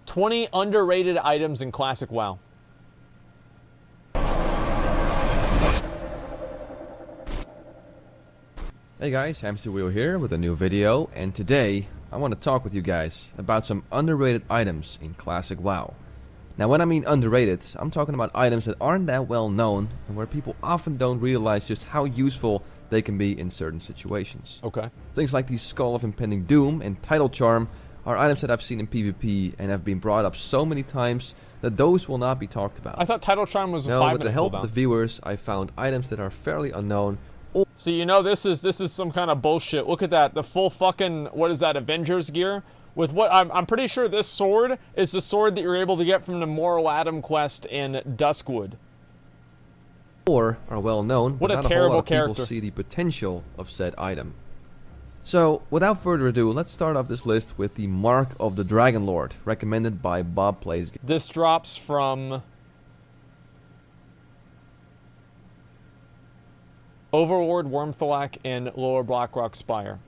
20 underrated items in Classic WoW. Hey guys, Hamster Wheel here with a new video, and today I want to talk with you guys about some underrated items in Classic WoW. Now when I mean underrated, I'm talking about items that aren't that well known and where people often don't realize just how useful they can be in certain situations. Okay. Things like the Skull of Impending Doom and Title Charm are items that I've seen in PvP and have been brought up so many times that those will not be talked about. I thought Title Charm was a 5 No, minute with the help cooldown. of the viewers, I found items that are fairly unknown. So you know this is some kind of bullshit. Look at that, the full fucking, what is that, Avengers gear? With what, I'm pretty sure this sword is the sword that you're able to get from the Moral Adam quest in Duskwood. Or are well known, What but a not terrible a whole lot of character. people see the potential of said item. So, without further ado, let's start off this list with the Mark of the Dragon Lord, recommended by Bob Plays. This drops from Overlord, Wormthalak, and Lower Blackrock Spire.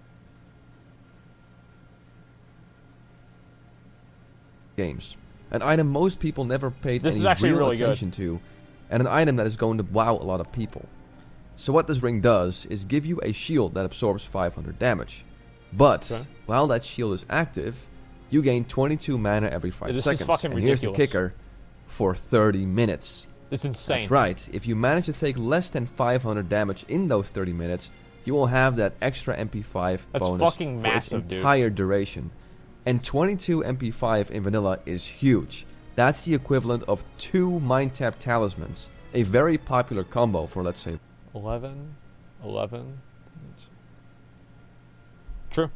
Games. An item most people never paid This any is actually real really good. attention to, and an item that is going to wow a lot of people. So what this ring does is give you a shield that absorbs 500 damage. But, Okay. while that shield is active, you gain 22 mana every 5 This is seconds. fucking and here's ridiculous. the kicker, for 30 minutes. It's insane. That's right. If you manage to take less than 500 damage in those 30 minutes, you will have that extra MP5 That's bonus fucking for massive, its dude. entire duration. And 22 MP5 in vanilla is huge. That's the equivalent of 2 Mind Tap Talismans, a very popular combo for, let's say, 11. True.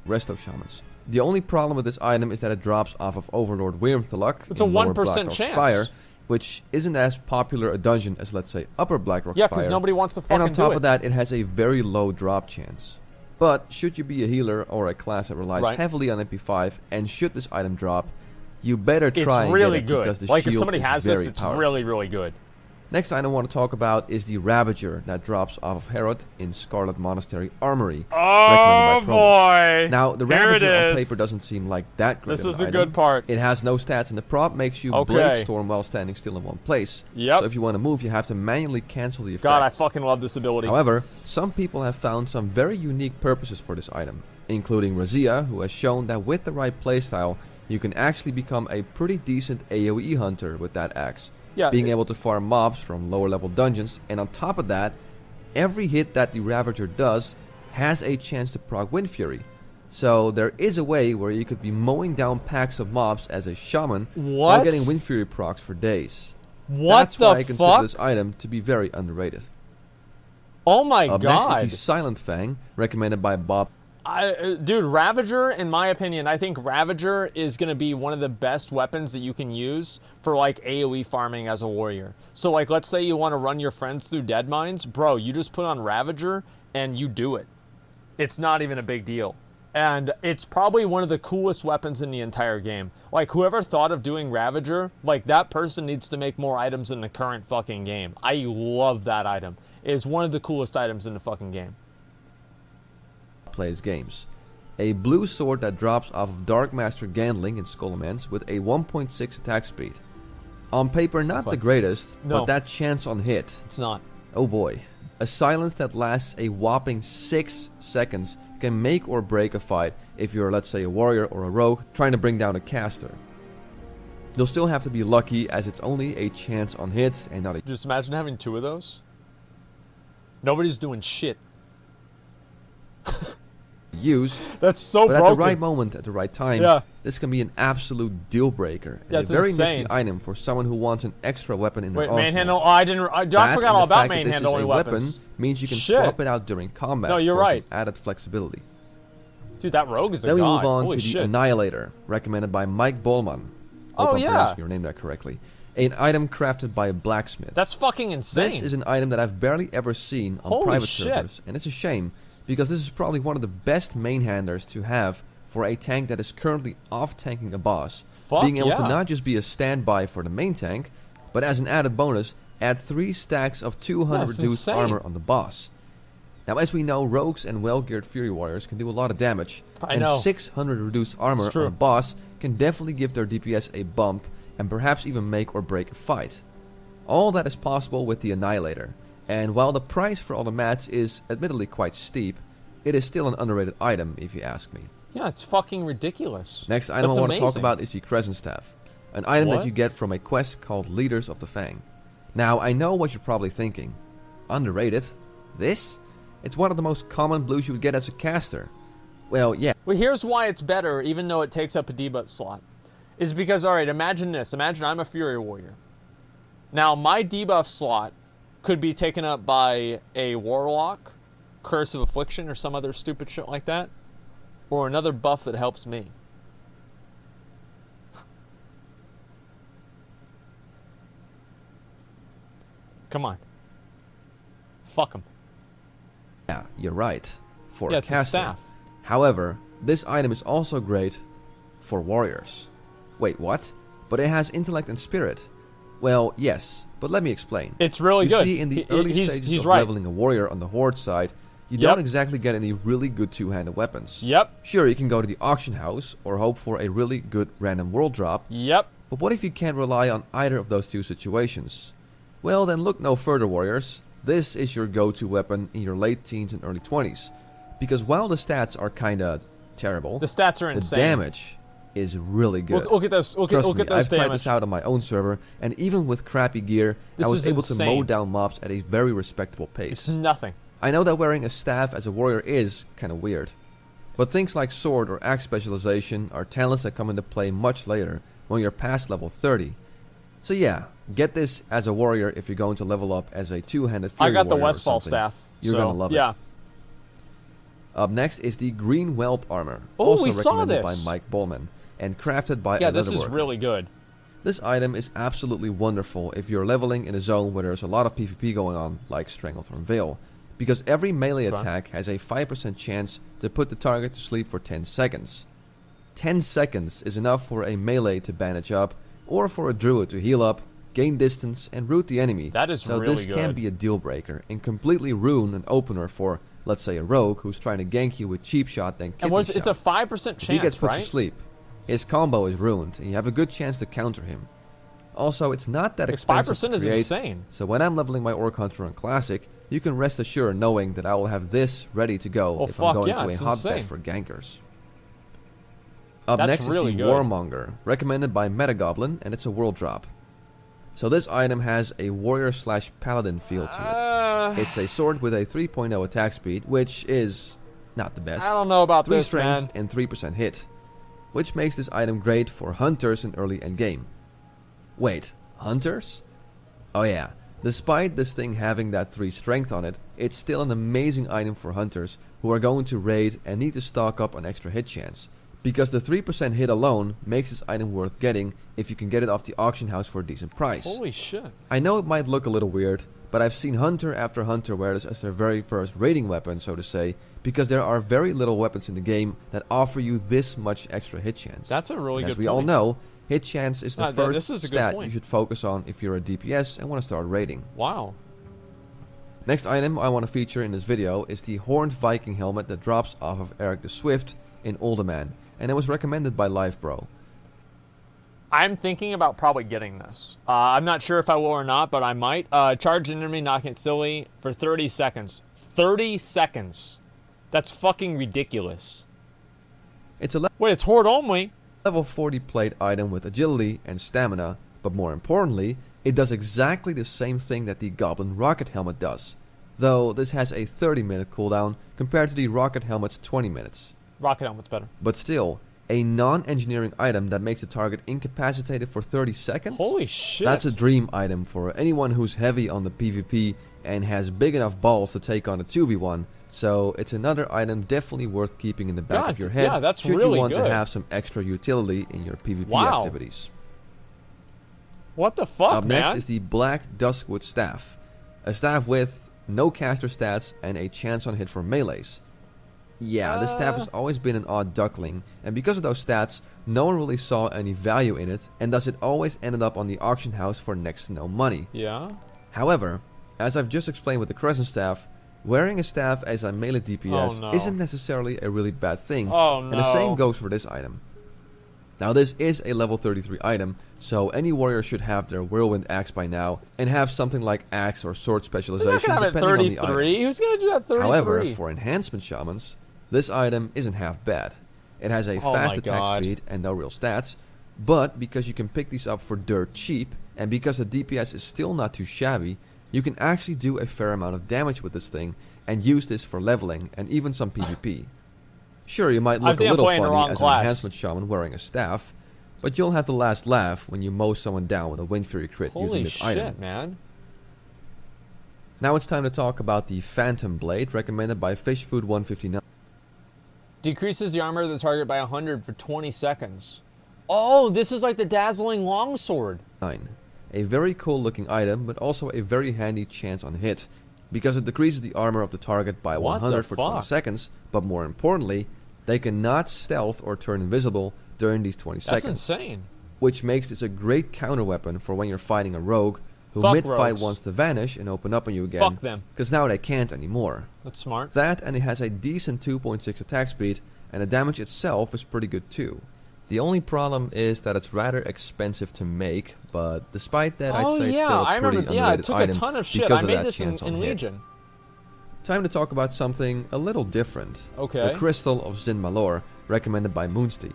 Resto Shamans. The only problem with this item is that it drops off of Overlord Wyrmthalak It's a in Lower 1% Blackrock chance. Spire, which isn't as popular a dungeon as, let's say, Upper Blackrock Yeah, Spire. because nobody wants to And fucking on top do of it. that, it has a very low drop chance. But should you be a healer or a class that relies Right. heavily on MP5, and should this item drop, you better It's try and really get it good. because the Like if shield somebody is has very this, it's powerful. really, really good. Next item I want to talk about is the Ravager that drops off of Herod in Scarlet Monastery Armory. Oh recommended by Promos. boy! Now, the Here Ravager it on is. paper doesn't seem like that great This of is an the item. good part. It has no stats, and the prop makes you Okay. Blade Storm while standing still in one place. Yep. So if you want to move, you have to manually cancel the effect. God, I fucking love this ability. However, some people have found some very unique purposes for this item, including Razia, who has shown that with the right playstyle, you can actually become a pretty decent AoE hunter with that axe. Yeah, Being able to farm mobs from lower level dungeons, and on top of that, every hit that the Ravager does has a chance to proc Wind Fury. So there is a way where you could be mowing down packs of mobs as a shaman while What? getting Wind Fury procs for days. What That's the why I consider fuck? this item to be very underrated. Oh my Up next god. is the Silent Fang, recommended by Bob. Dude, Ravager, in my opinion, I think Ravager is going to be one of the best weapons that you can use for, like, AoE farming as a warrior. So, like, let's say you want to run your friends through dead mines. Bro, you just put on Ravager, and you do it. It's not even a big deal. And it's probably one of the coolest weapons in the entire game. Like, whoever thought of doing Ravager, like, that person needs to make more items in the current fucking game. I love that item. It is one of the coolest items in the fucking game. Plays games. A blue sword that drops off of Dark Master Gandling in Skullomance with a 1.6 attack speed. On paper, not the greatest, No. but that chance on hit. It's not. Oh boy. A silence that lasts a whopping 6 seconds can make or break a fight if you're, let's say, a warrior or a rogue trying to bring down a caster. You'll still have to be lucky as it's only a chance on hit and not a Just imagine having 2 of those. Nobody's doing shit. use. That's so But broken. at the right moment, at the right time, Yeah. this can be an absolute deal breaker. And Yeah, a it's very insane. nifty item for someone who wants an extra weapon in Wait, their arsenal. manhandle? Oh, I didn't. I That forgot and all the about fact that this is manhandling a weapons. weapon means you can Shit. swap it out during combat No, you're for some right. added flexibility. Dude, that rogue is a Then we god. move on Holy to the shit. Annihilator, recommended by Mike Bolman. Hope Oh, I'm yeah. pronouncing your name that correctly. An item crafted by a blacksmith. That's fucking insane. This is an item that I've barely ever seen on Holy private shit. servers, and it's a shame because this is probably one of the best main handlers to have for a tank that is currently off-tanking a boss. Fuck Being able to yeah. not just be a standby for the main tank, but as an added bonus, add 3 stacks of 200 That's reduced insane. armor on the boss. Now, as we know, rogues and well-geared Fury Warriors can do a lot of damage, I and know. 600 reduced armor It's true. on a boss can definitely give their DPS a bump and perhaps even make or break a fight. All that is possible with the Annihilator, and while the price for all the mats is admittedly quite steep, it is still an underrated item if you ask me. Yeah, it's fucking ridiculous. Next item I want to talk about is the Crescent Staff, an item that you get from a quest called Leaders of the Fang. Now, I know what you're probably thinking. Underrated? This? It's one of the most common blues you would get as a caster. Well, yeah. Well, here's why it's better, even though it takes up a debuff slot. Is because, alright, imagine this. Imagine I'm a Fury Warrior. Now, my debuff slot could be taken up by a Warlock, Curse of Affliction, or some other stupid shit like that. Or another buff that helps me. Come on. Fuck him. Yeah, you're right. For yeah, a it's caster. a staff. However, this item is also great for warriors. Wait, what? But it has intellect and spirit. Well, yes, but let me explain. It's really you good. See, in the early stages of right. leveling a warrior on the Horde side, you don't exactly get any really good two-handed weapons. Yep. Sure, you can go to the auction house or hope for a really good random world drop. Yep. But what if you can't rely on either of those two situations? Well, then look no further, warriors. This is your go-to weapon in your late teens and early 20s. Because while the stats are kinda terrible, the stats are insane. The damage is really good. Look at those. Trust me, I've tried damage. this out on my own server, and even with crappy gear, I was able to mow down mobs at a very respectable pace. It's nothing. I know that wearing a staff as a warrior is kinda weird, but things like sword or axe specialization are talents that come into play much later, when you're past level 30. So yeah, get this as a warrior if you're going to level up as a two-handed Fury I got the warrior Westfall staff. You're so, gonna love yeah. it. Up next is the Green Whelp armor, Oh, also we saw recommended this. by Mike Bowman, and crafted by a Yeah, this is leatherworker. really good. This item is absolutely wonderful if you're leveling in a zone where there's a lot of PvP going on, like Stranglethorn Vale, because every melee attack has a 5% chance to put the target to sleep for 10 seconds. 10 seconds is enough for a melee to bandage up, or for a druid to heal up, gain distance, and root the enemy. That is so really this good. can be a deal breaker and completely ruin an opener for, let's say, a rogue who's trying to gank you with cheap shot then kidney shot. It's a 5% chance, If he gets put right? to sleep, his combo is ruined, and you have a good chance to counter him. Also, it's not that expensive 5% to is create, insane. so when I'm leveling my Orc Hunter on Classic, you can rest assured knowing that I will have this ready to go if I'm going to a hotbed for gankers. Up That's next really is the good. Warmonger, recommended by Metagoblin, and it's a world drop. So this item has a warrior/paladin feel to it. It's a sword with a 3.0 attack speed, which is not the best. I don't know about 3 this, strength man. and 3% hit, which makes this item great for hunters in early endgame. Wait, hunters? Oh yeah, despite this thing having that 3 strength on it, it's still an amazing item for hunters who are going to raid and need to stock up on extra hit chance. Because the 3% hit alone makes this item worth getting if you can get it off the auction house for a decent price. Holy shit. I know it might look a little weird, but I've seen hunter after hunter wear this as their very first raiding weapon, so to say, because there are very little weapons in the game that offer you this much extra hit chance. That's a really and good as we all know, hit chance is the first this is a good stat point. you should focus on if you're a DPS and want to start raiding. Wow. Next item I want to feature in this video is the Horned Viking helmet that drops off of Eric the Swift in Uldaman, and it was recommended by LiveBro. I'm thinking about probably getting this. I'm not sure if I will or not, but I might. Charge an enemy, knock it silly for 30 seconds. 30 seconds. That's fucking ridiculous. It's a Wait, it's horde only? level 40 plate item with agility and stamina, but more importantly, it does exactly the same thing that the Goblin Rocket Helmet does, though this has a 30-minute cooldown compared to the Rocket Helmet's 20 minutes. Rocket helmet's better. But still, a non-engineering item that makes the target incapacitated for 30 seconds? Holy shit. That's a dream item for anyone who's heavy on the PvP and has big enough balls to take on a 2v1, so it's another item definitely worth keeping in the back of your head yeah, that's should really you want good. to have some extra utility in your PvP Wow. activities. What the fuck, Up man? next is the Black Duskwood Staff, a staff with no caster stats and a chance on hit for melees. Yeah, this staff has always been an odd duckling, and because of those stats, no one really saw any value in it, and thus it always ended up on the auction house for next to no money. Yeah? However, as I've just explained with the Crescent Staff, wearing a staff as a melee DPS Oh, no. isn't necessarily a really bad thing, Oh, and the same no. goes for this item. Now this is a level 33 item, so any warrior should have their whirlwind axe by now, and have something like axe or sword specialization depending on the item. Who's gonna do that 33? However, for enhancement shamans, this item isn't half bad. It has a fast attack speed and no real stats, but because you can pick these up for dirt cheap, and because the DPS is still not too shabby, you can actually do a fair amount of damage with this thing, and use this for leveling and even some PvP. Sure, you might look a little funny as an enhancement shaman wearing a staff, but you'll have the last laugh when you mow someone down with a Wind Fury crit using this item. Holy shit, man. Now it's time to talk about the Phantom Blade, recommended by FishFood159. Decreases the armor of the target by 100 for 20 seconds. Oh, this is like the dazzling longsword. A very cool looking item, but also a very handy chance on hit, because it decreases the armor of the target by 100 for 20 seconds, but more importantly, they cannot stealth or turn invisible during these 20 seconds. That's insane. Which makes this a great counter weapon for when you're fighting a rogue who mid-fight wants to vanish and open up on you again. Fuck them. Because now they can't anymore. That's smart. That, and it has a decent 2.6 attack speed, and the damage itself is pretty good too. The only problem is that it's rather expensive to make, but despite that, I'd say it's still a pretty underrated item. Yeah, it took a ton of shit. I made this in Legion. Time to talk about something a little different. Okay. The Crystal of Zin Malor, recommended by Moonsty.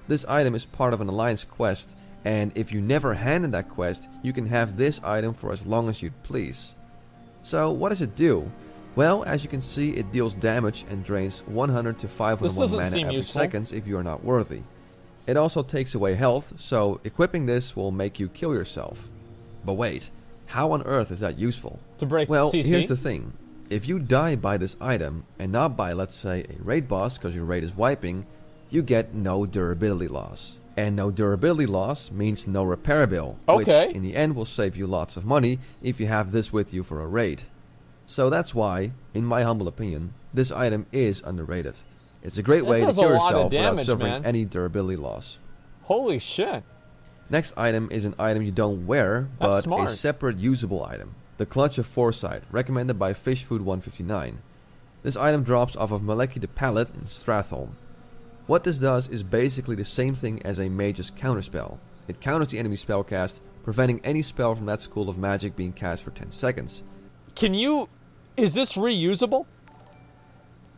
This item is part of an Alliance quest, and if you never handed that quest, you can have this item for as long as you'd please. So, what does it do? Well, as you can see, it deals damage and drains 100 to 501 mana every seconds if you are not worthy. It also takes away health, so equipping this will make you kill yourself. But wait, how on earth is that useful? To break well, CC? Here's the thing. If you die by this item, and not by, let's say, a raid boss because your raid is wiping, you get no durability loss. And no durability loss means no repair bill, which in the end will save you lots of money if you have this with you for a raid. So that's why, in my humble opinion, this item is underrated. It's a great way to kill yourself without suffering any durability loss. Holy shit. Next item is an item you don't wear, but a separate usable item. The Clutch of Foresight, recommended by FishFood159. This item drops off of Maleki the Pallet in Stratholme. What this does is basically the same thing as a mage's counterspell. It counters the enemy spellcast, preventing any spell from that school of magic being cast for 10 seconds. Is this reusable?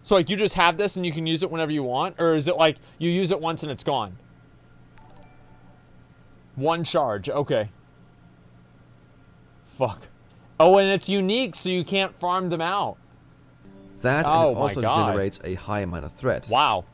So like you just have this and you can use it whenever you want? Or is it like you use it once and it's gone? One charge, okay. Fuck. Oh, and it's unique, so you can't farm them out. That and it also generates a high amount of threat. Wow.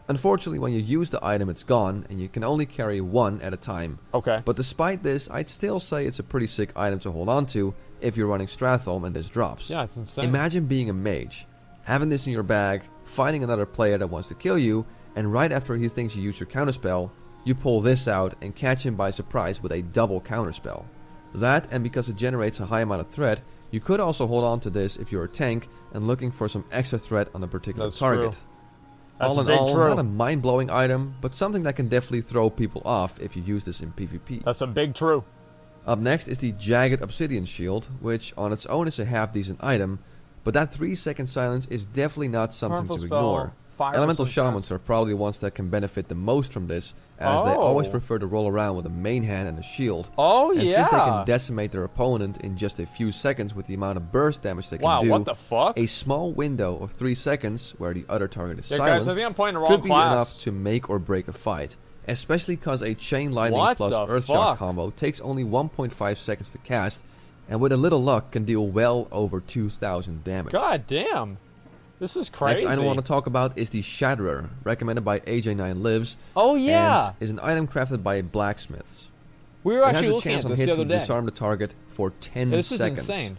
Unfortunately, when you use the item, it's gone, and you can only carry one at a time. Okay. But despite this, I'd still say it's a pretty sick item to hold on to if you're running Stratholme and this drops. Yeah, it's insane. Imagine being a mage, having this in your bag, fighting another player that wants to kill you, and right after he thinks you use your counterspell, you pull this out and catch him by surprise with a double counterspell. That, and because it generates a high amount of threat, you could also hold on to this if you're a tank and looking for some extra threat on a particular target. All in all, not a mind-blowing item, but something that can definitely throw people off if you use this in PvP. That's a big true. Up next is the Jagged Obsidian Shield, which on its own is a half-decent item, but that 3-second silence is definitely not something to ignore. Elemental Shamans are probably the ones that can benefit the most from this, as they always prefer to roll around with a main hand and a shield. And since they can decimate their opponent in just a few seconds with the amount of burst damage they can do, what the fuck? A small window of 3 seconds where the other target is silenced guys, I think I'm playing the wrong could be enough to make or break a fight. Especially because a Chain Lightning plus Earthshock combo takes only 1.5 seconds to cast, and with a little luck can deal well over 2,000 damage. God damn. This is crazy. Next item I want to talk about is the Shatterer, recommended by AJ9 Lives. Oh yeah! And is an item crafted by blacksmiths. We were actually looking at this the other day. It has a chance on hit to disarm the target for 10 seconds. This is insane.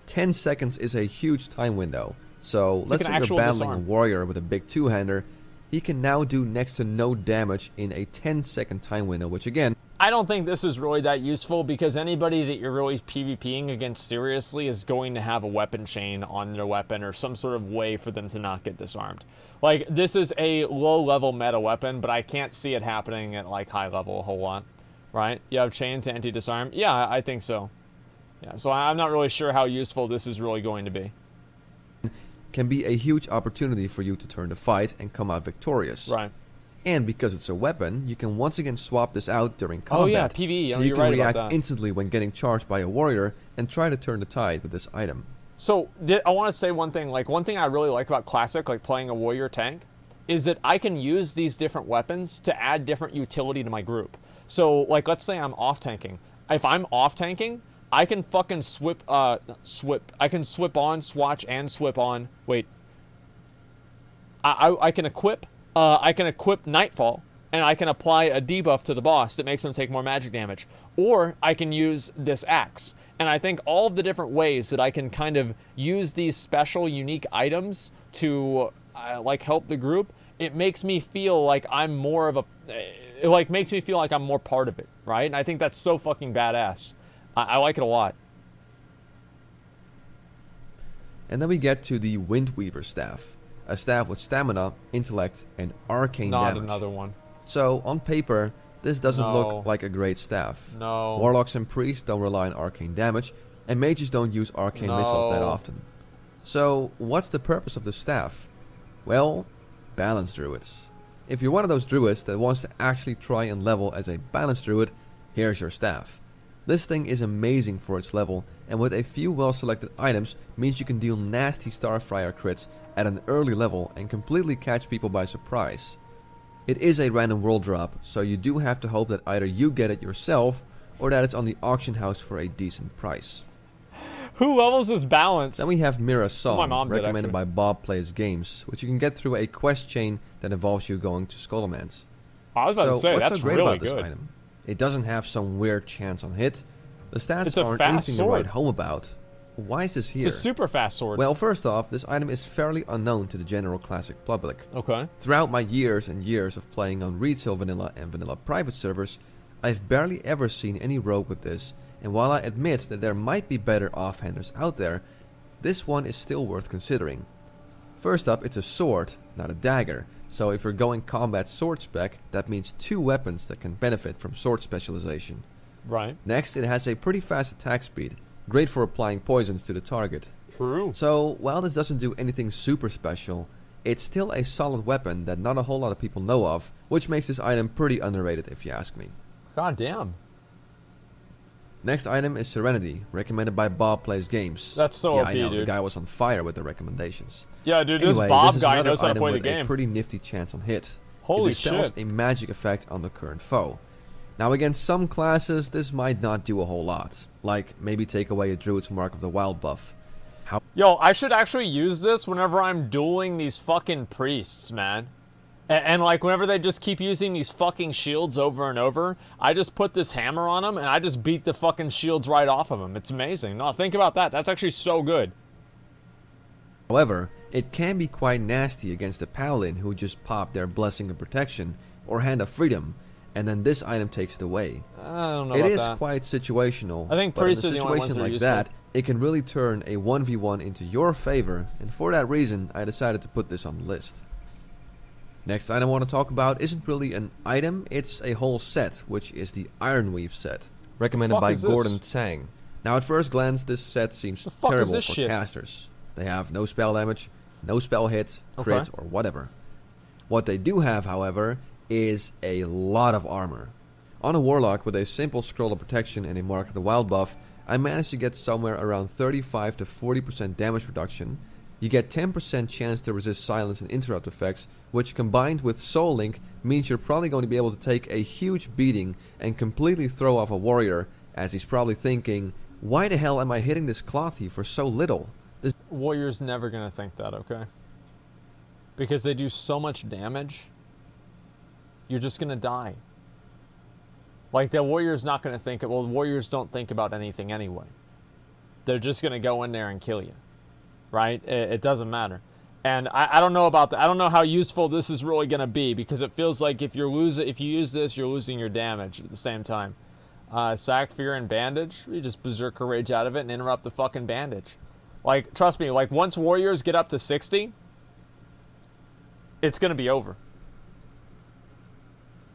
10 seconds is a huge time window. So let's say you're battling a warrior with a big two-hander. He can now do next to no damage in a 10-second time window, which again... I don't think this is really that useful because anybody that you're really PvPing against seriously is going to have a weapon chain on their weapon or some sort of way for them to not get disarmed. Like, this is a low-level meta weapon, but I can't see it happening at, like, high level a whole lot. Right? You have chain to anti-disarm? Yeah, I think so. Yeah, so I'm not really sure how useful this is really going to be. Can be a huge opportunity for you to turn the fight and come out victorious. Right. And because it's a weapon, you can once again swap this out during combat. Oh yeah, PvE. So you're you can right react about that. instantly when getting charged by a warrior and try to turn the tide with this item. So I want to say one thing. Like one thing I really like about Classic, like playing a warrior tank, is that I can use these different weapons to add different utility to my group. So like, let's say I'm off tanking. If I'm off tanking, I can fucking I can swip on, swatch, and swip on. Wait. I can equip. I can equip Nightfall, and I can apply a debuff to the boss that makes them take more magic damage. Or I can use this axe. And I think all of the different ways that I can kind of use these special, unique items to like help the group, it makes me feel like I'm more of a, it like makes me feel like I'm more part of it, right? And I think that's so fucking badass. I like it a lot. And then we get to the Windweaver staff, a staff with stamina, intellect, and arcane damage. Not another one. So on paper, this doesn't look like a great staff. No. Warlocks and priests don't rely on arcane damage, and mages don't use arcane missiles that often. So what's the purpose of the staff? Well, balance druids. If you're one of those druids that wants to actually try and level as a balance druid, here's your staff. This thing is amazing for its level, and with a few well-selected items means you can deal nasty Starfire crits at an early level and completely catch people by surprise. It is a random world drop, so you do have to hope that either you get it yourself or that it's on the auction house for a decent price. Who levels this balance? Then we have Mira's Song, My mom did, recommended actually. by Bob Plays Games, which you can get through a quest chain that involves you going to Skullomance. I was about to say, what's that's so great really about this good. item? It doesn't have some weird chance on hit. The stats It's a aren't fast anything sword. to write home about. Why is this here? It's a super fast sword. Well, first off, this item is fairly unknown to the general classic public. Okay. Throughout my years and years of playing on retail vanilla and vanilla private servers, I've barely ever seen any rogue with this, and while I admit that there might be better offhanders out there, this one is still worth considering. First up, it's a sword, not a dagger, so if you're going combat sword spec, that means two weapons that can benefit from sword specialization. Right. Next, it has a pretty fast attack speed, great for applying poisons to the target. True. So, while this doesn't do anything super special, it's still a solid weapon that not a whole lot of people know of, which makes this item pretty underrated if you ask me. God damn. Next item is Serenity, recommended by Bob Plays Games. That's so yeah, OP, I know, dude. the guy was on fire with the recommendations. Yeah, dude, Anyway, this Bob is guy another knows how to item play the with game. a pretty nifty chance on hit. Holy it dispels shit. a magic effect on the current foe. Now against some classes, this might not do a whole lot, like maybe take away a Druid's Mark of the Wild buff. Yo, I should actually use this whenever I'm dueling these fucking priests, man. And like, whenever they just keep using these fucking shields over and over, I just put this hammer on them, and I just beat the fucking shields right off of them. It's amazing. No, think about that. That's actually so good. However, it can be quite nasty against the Paladin who just pop their Blessing of Protection or Hand of Freedom, and then this item takes it away. I don't know It about is that. quite situational, I think but in a priests are the only ones situation that are like useful. that, it can really turn a 1v1 into your favor, and for that reason, I decided to put this on the list. Next item I want to talk about isn't really an item, it's a whole set, which is the Ironweave set, recommended fuck by is this? Gordon Tsang. Now at first glance, this set seems The fuck is terrible this for shit? casters. They have no spell damage, no spell hit, crit, Okay. or whatever. What they do have, however, is a lot of armor. On a Warlock with a simple Scroll of Protection and a Mark of the Wild buff, I managed to get somewhere around 35 to 40% damage reduction. You get 10% chance to resist silence and interrupt effects, which combined with Soul Link means you're probably going to be able to take a huge beating and completely throw off a warrior, as he's probably thinking, why the hell am I hitting this Clothy for so little? This Warrior's never gonna think that, okay? Because they do so much damage, you're just gonna die. Like, the Warrior's not gonna think it. Well, Warriors don't think about anything anyway. They're just gonna go in there and kill you. Right? It doesn't matter. And I don't know about that. I don't know how useful this is really gonna be, because it feels like if you use this, you're losing your damage at the same time. Sack, Fear, and Bandage. You just Berserker Rage out of it and interrupt the fucking bandage. Like, trust me, like, once Warriors get up to 60, it's gonna be over.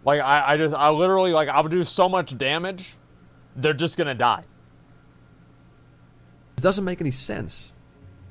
Like, I literally, like, I'll do so much damage, they're just gonna die. doesn't make any sense.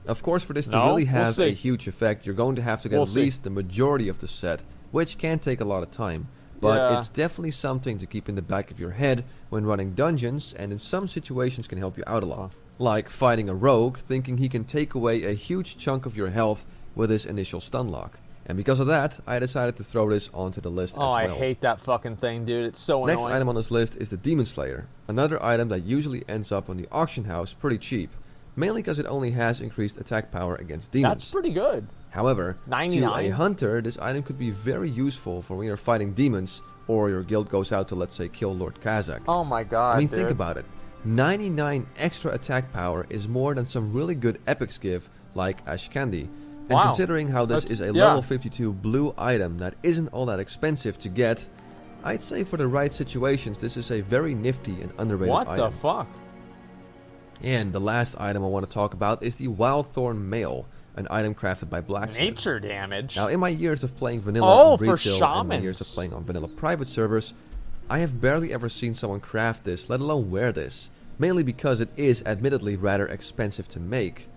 Of course, for this to No? really We'll have see. a huge effect, you're going to have to get We'll at see. least the majority of the set, which can take a lot of time. But Yeah. it's definitely something to keep in the back of your head when running dungeons, and in some situations can help you out a lot. Like fighting a rogue, thinking he can take away a huge chunk of your health with his initial stun lock. And because of that, I decided to throw this onto the list as well. I hate that fucking thing, dude. It's so annoying. Next item on this list is the Demon Slayer, another item that usually ends up on the auction house pretty cheap, mainly because it only has increased attack power against demons. That's pretty good. However, 99? to a hunter, this item could be very useful for when you're fighting demons, or your guild goes out to, let's say, kill Lord Kazakh. Oh my god, I mean, dude. think about it. 99 extra attack power is more than some really good epics give, like Ashkandi. And Wow. considering how this is a level 52 blue item that isn't all that expensive to get, I'd say for the right situations, this is a very nifty and underrated What item. the fuck? And the last item I want to talk about is the Wildthorn Mail, an item crafted by Blacksmith. Nature damage? Now, in my years of playing vanilla Oh, on for retail and my years of shamans. playing on vanilla private servers, I have barely ever seen someone craft this, let alone wear this. Mainly because it is admittedly rather expensive to make.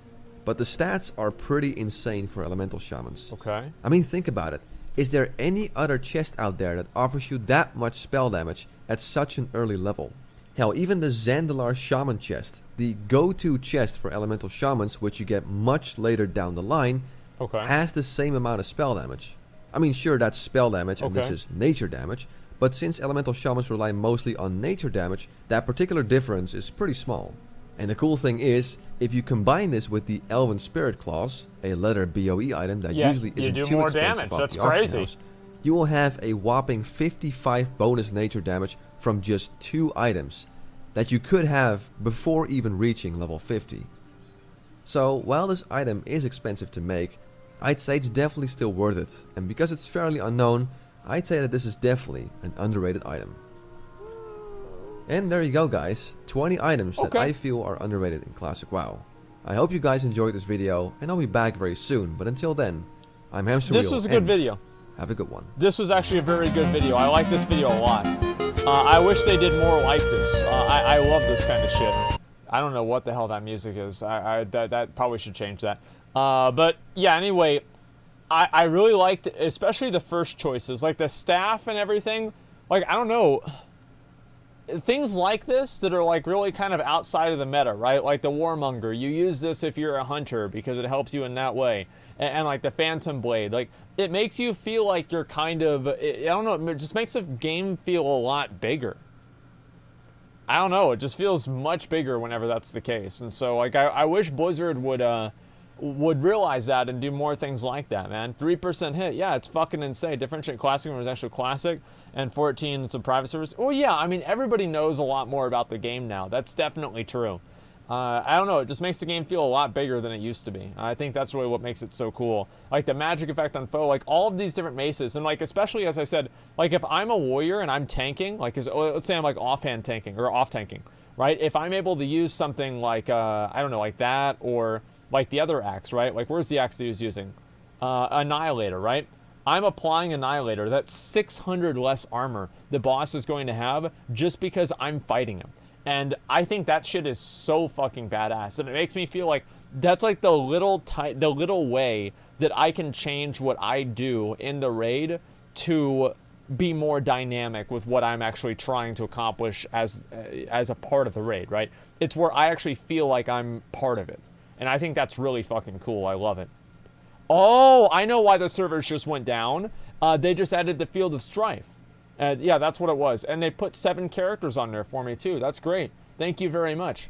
But the stats are pretty insane for elemental shamans. Okay. I mean, think about it. Is there any other chest out there that offers you that much spell damage at such an early level? Hell, even the Zandalar Shaman chest, the go-to chest for elemental shamans, which you get much later down the line, Okay. has the same amount of spell damage. I mean, sure, that's spell damage, and this Okay. is nature damage, but since elemental shamans rely mostly on nature damage, that particular difference is pretty small. And the cool thing is, if you combine this with the Elven Spirit Claws, a leather BOE item that Yeah, usually you isn't do too more expensive damage. off That's the auction crazy. house, you will have a whopping 55 bonus nature damage from just 2 items that you could have before even reaching level 50. So, while this item is expensive to make, I'd say it's definitely still worth it, and because it's fairly unknown, I'd say that this is definitely an underrated item. And there you go, guys, 20 items that Okay. I feel are underrated in Classic WoW. I hope you guys enjoyed this video, and I'll be back very soon, but until then, I'm Hamster This Wheel, was a good and video. Have a good one. This was actually a very good video. I like this video a lot. I wish they did more like this. I love this kind of shit. I don't know what the hell that music is. That probably should change that. But yeah, anyway, I really liked, especially the first choices, like the staff and everything. Like, I don't know, things like this that are like really kind of outside of the meta, right? Like the Warmonger, you use this if you're a hunter because it helps you in that way. And like the Phantom Blade, like it makes you feel like you're kind of, I don't know, it just makes the game feel a lot bigger. I don't know, it just feels much bigger whenever that's the case. And so like I wish Blizzard would realize that and do more things like that, man. 3% hit, yeah, it's fucking insane. Differentiate classic when it was actually classic, and 14 it's a private service. Oh yeah, I mean everybody knows a lot more about the game now. That's definitely true. I don't know, it just makes the game feel a lot bigger than it used to be. I think that's really what makes it so cool. Like the magic effect on foe, like all of these different maces, and like especially as I said, like if I'm a warrior and I'm tanking, like let's say I'm like offhand tanking or off tanking, right? If I'm able to use something like I don't know, like that, or like the other axe, right? Like where's the axe that he was using? Annihilator, right? I'm applying Annihilator. That's 600 less armor the boss is going to have just because I'm fighting him. And I think that shit is so fucking badass. And it makes me feel like that's like the little way that I can change what I do in the raid to be more dynamic with what I'm actually trying to accomplish as a part of the raid, right? It's where I actually feel like I'm part of it. And I think that's really fucking cool. I love it. Oh, I know why the servers just went down. They just added the Field of Strife. Yeah, that's what it was. And they put 7 characters on there for me, too. That's great. Thank you very much.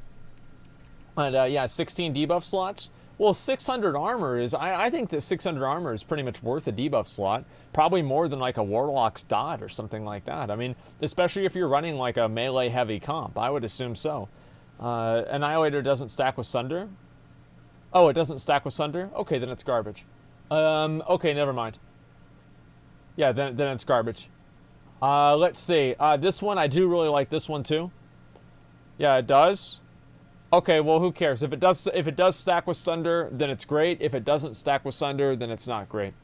And, yeah, 16 debuff slots. Well, 600 armor is... I think that 600 armor is pretty much worth a debuff slot. Probably more than, like, a Warlock's Dot or something like that. I mean, especially if you're running, like, a melee-heavy comp. I would assume so. Annihilator doesn't stack with Sunder. Oh, it doesn't stack with Sunder? Okay, then it's garbage. Okay, never mind. Yeah, then it's garbage. Let's see. This one, I do really like this one too. Yeah, it does. Okay, well, who cares? If it does stack with Sunder, then it's great. If it doesn't stack with Sunder, then it's not great.